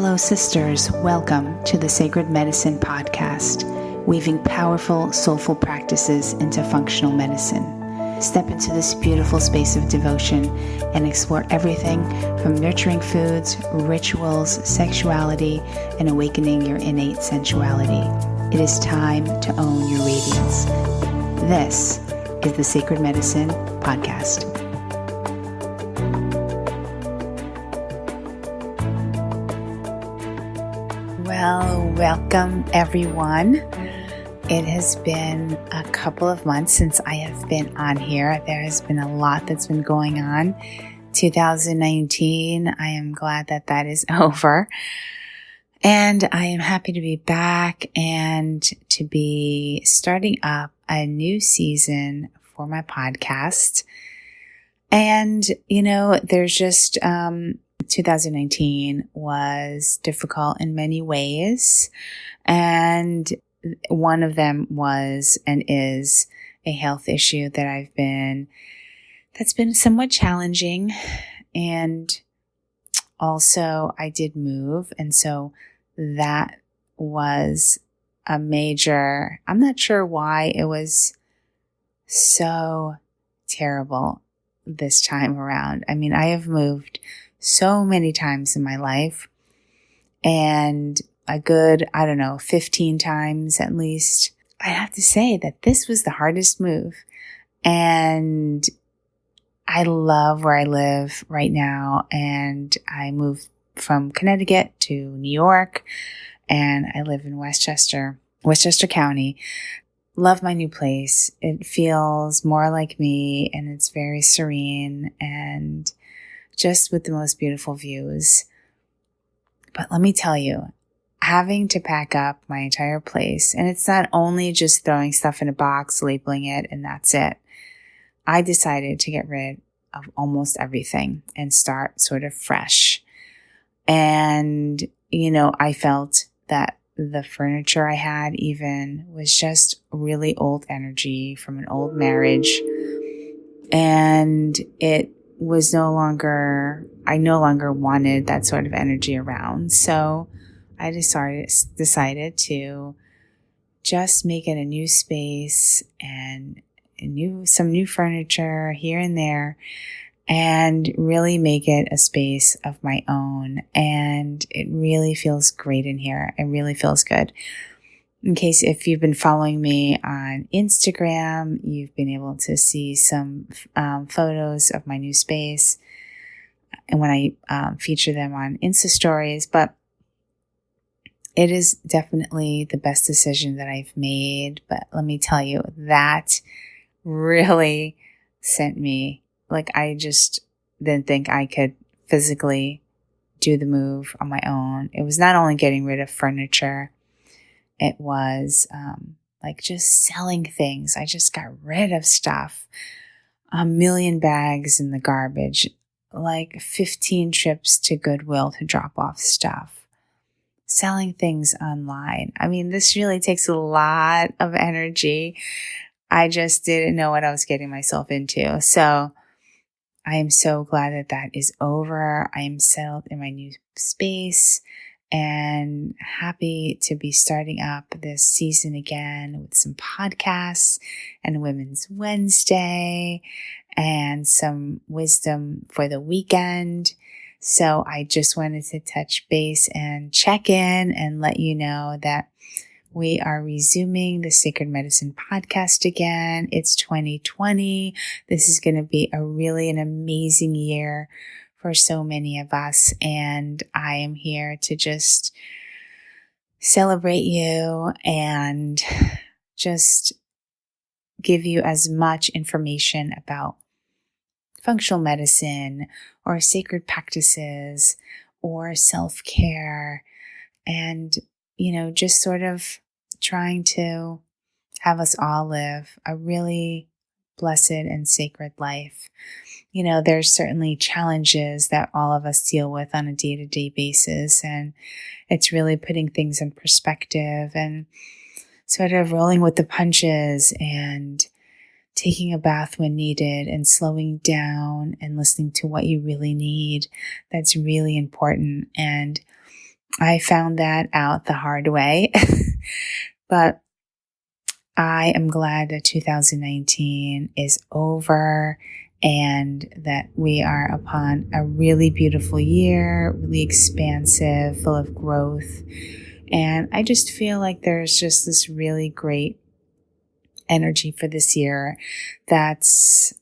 Hello, sisters. Welcome to the Sacred Medicine Podcast, weaving powerful, soulful practices into functional medicine. Step into this beautiful space of devotion and explore everything from nurturing foods, rituals, sexuality, and awakening your innate sensuality. It is time to own your radiance. This is the Sacred Medicine Podcast. Well, welcome everyone. It has been a couple of months since I have been on here. There has been a lot that's been going on. 2019, I am glad that that is over. And I am happy to be back and to be starting up a new season for my podcast. And, there's just, 2019 was difficult in many ways. And one of them was and is a health issue that's been somewhat challenging. And also I did move. And so that was a major, I'm not sure why it was so terrible this time around. I mean, I have moved so many times in my life, and a good, 15 times at least. I have to say that this was the hardest move, and I love where I live right now. And I moved from Connecticut to New York, and I live in Westchester County. Love my new place. It feels more like me, and it's very serene and just with the most beautiful views. But let me tell you, having to pack up my entire place, and it's not only just throwing stuff in a box, labeling it, and that's it. I decided to get rid of almost everything and start sort of fresh. And, I felt that the furniture I had even was just really old energy from an old marriage. And I no longer wanted that sort of energy around. So I decided to just make it a new space and some new furniture here and there, and really make it a space of my own. And it really feels great in here. It really feels good. If you've been following me on Instagram, you've been able to see some photos of my new space, and when I feature them on Insta stories. But it is definitely the best decision that I've made. But let me tell you, that really sent me, I just didn't think I could physically do the move on my own. It was not only getting rid of furniture, it was just selling things. I just got rid of stuff. 1 million bags in the garbage, 15 trips to Goodwill to drop off stuff. Selling things online. I mean, this really takes a lot of energy. I just didn't know what I was getting myself into. So I am so glad that that is over. I am settled in my new space and happy to be starting up this season again with some podcasts and Women's Wednesday and some wisdom for the weekend. So I just wanted to touch base and check in and let you know that we are resuming the Sacred Medicine Podcast again. It's 2020. This is going to be an amazing year for so many of us. And I am here to just celebrate you and just give you as much information about functional medicine or sacred practices or self-care, and, just sort of trying to have us all live a really blessed and sacred life. There's certainly challenges that all of us deal with on a day-to-day basis, and it's really putting things in perspective and sort of rolling with the punches and taking a bath when needed and slowing down and listening to what you really need. That's really important. And I found that out the hard way, but I am glad that 2019 is over and that we are upon a really beautiful year, really expansive, full of growth. And I just feel like there's just this really great energy for this year that's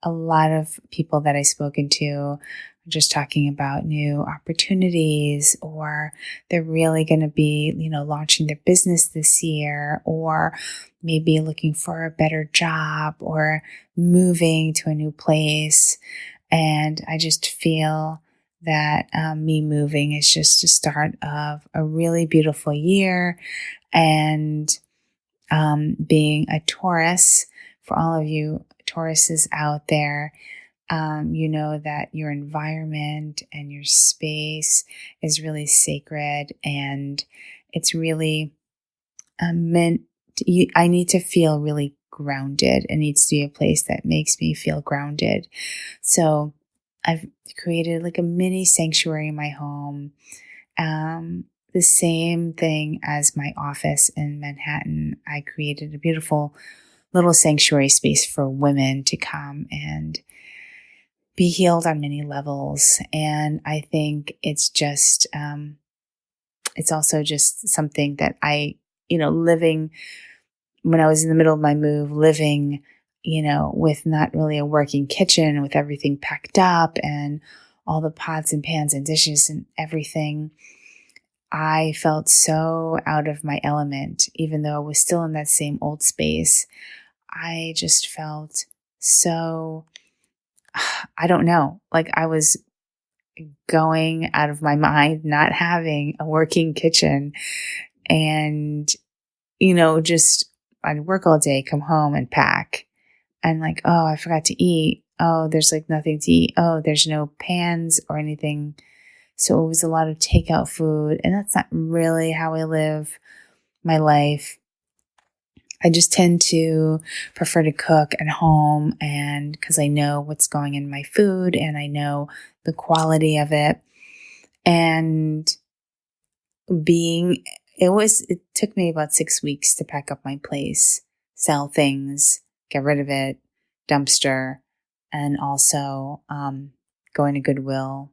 a lot of people that I've spoken to are just talking about new opportunities, or they're really going to be, launching their business this year, or maybe looking for a better job or moving to a new place. And I just feel that me moving is just the start of a really beautiful year. And being a Taurus, for all of you Tauruses out there, you know that your environment and your space is really sacred, and it's really meant. I need to feel really grounded. It needs to be a place that makes me feel grounded. So I've created like a mini sanctuary in my home. The same thing as my office in Manhattan. I created a beautiful little sanctuary space for women to come and be healed on many levels. And I think it's just, it's also just something that living when I was in the middle of my move, living, with not really a working kitchen, with everything packed up and all the pots and pans and dishes and everything, I felt so out of my element, even though I was still in that same old space. I just felt so, I don't know, like I was going out of my mind, not having a working kitchen. And, just I'd work all day, come home and pack. And like, oh, I forgot to eat. Oh, there's like nothing to eat. Oh, there's no pans or anything. So it was a lot of takeout food. And that's not really how I live my life. I just tend to prefer to cook at home, and because I know what's going in my food and I know the quality of it. And it took me about 6 weeks to pack up my place, sell things, get rid of it, dumpster, and also going to Goodwill.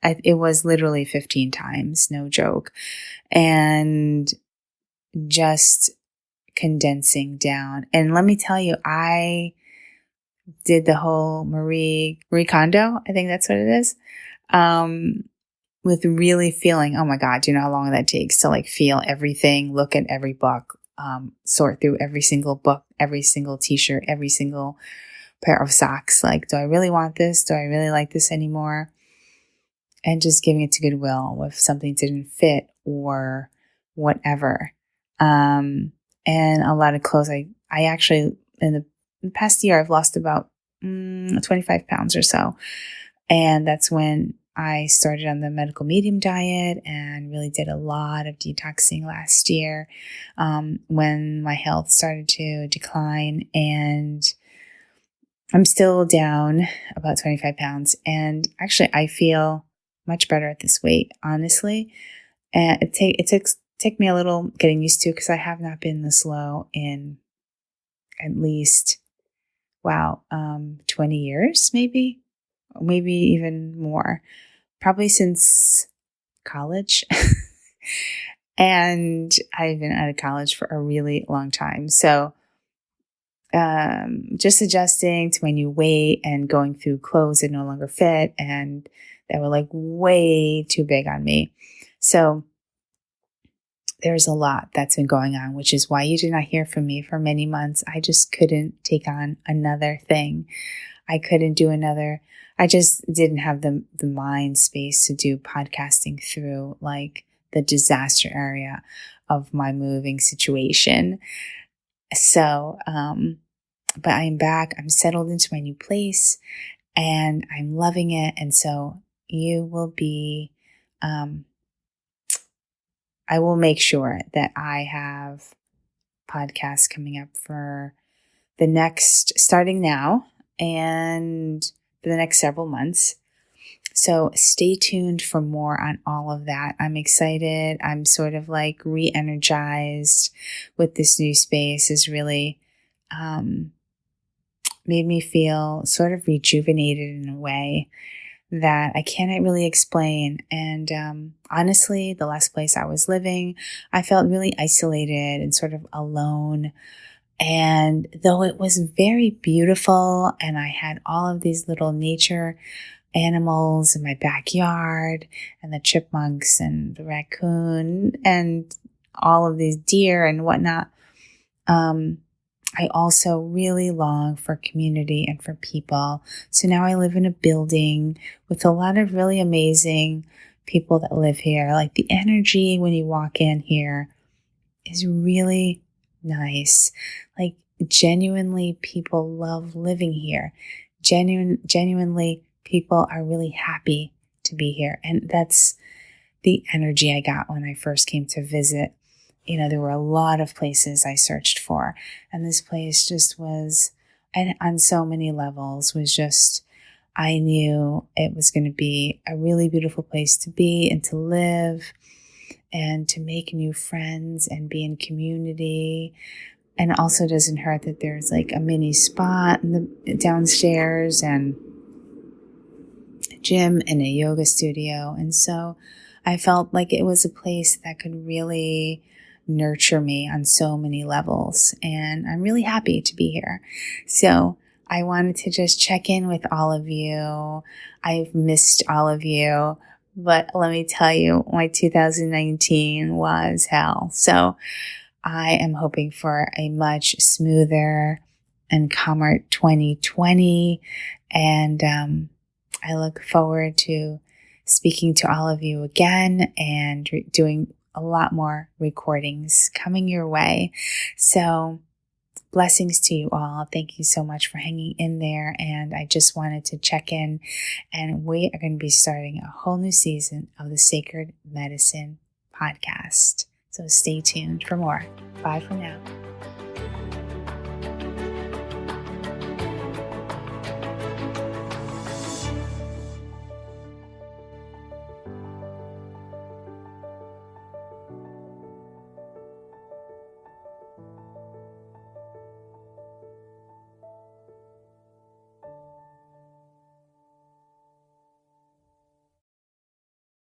It was literally 15 times, no joke. And just condensing down. And let me tell you, I did the whole Marie Kondo, I think that's what it is, with really feeling, oh my God, do you know how long that takes to like feel everything, look at every book, sort through every single book, every single t-shirt, every single pair of socks. Like, do I really want this? Do I really like this anymore? And just giving it to Goodwill if something didn't fit or whatever. And a lot of clothes, I actually, in the past year, I've lost about 25 pounds or so. And that's when I started on the medical medium diet and really did a lot of detoxing last year, when my health started to decline. And I'm still down about 25 pounds. And actually, I feel much better at this weight, honestly. And it took me a little getting used to, because I have not been this low in at least, 20 years, maybe even more, probably since college. And I've been out of college for a really long time. So just adjusting to my new weight and going through clothes that no longer fit and that were like way too big on me. So there's a lot that's been going on, which is why you did not hear from me for many months. I just couldn't take on another thing. I couldn't do another. I just didn't have the mind space to do podcasting through like the disaster area of my moving situation. So, but I'm back. I'm settled into my new place and I'm loving it. And so you will be, I will make sure that I have podcasts coming up for starting now and for the next several months. So stay tuned for more on all of that. I'm excited. I'm sort of like re-energized with this new space. Is really made me feel sort of rejuvenated in a way that I cannot really explain. And honestly, the last place I was living, I felt really isolated and sort of alone. And though it was very beautiful and I had all of these little nature animals in my backyard and the chipmunks and the raccoon and all of these deer and whatnot, I also really long for community and for people. So now I live in a building with a lot of really amazing people that live here. Like the energy when you walk in here is really nice. Like genuinely people love living here. Genuinely people are really happy to be here. And that's the energy I got when I first came to visit. You know, there were a lot of places I searched for, and this place just was, and on so many levels, was just, I knew it was going to be a really beautiful place to be and to live and to make new friends and be in community. And it also doesn't hurt that there's like a mini spa in the downstairs and a gym and a yoga studio. And so I felt like it was a place that could really nurture me on so many levels. And I'm really happy to be here. So I wanted to just check in with all of you. I've missed all of you, but let me tell you, my 2019 was hell. So I am hoping for a much smoother and calmer 2020. And I look forward to speaking to all of you again and doing a lot more recordings coming your way. So blessings to you all. Thank you so much for hanging in there. And I just wanted to check in, and we are going to be starting a whole new season of the Sacred Medicine podcast. So stay tuned for more. Bye for now.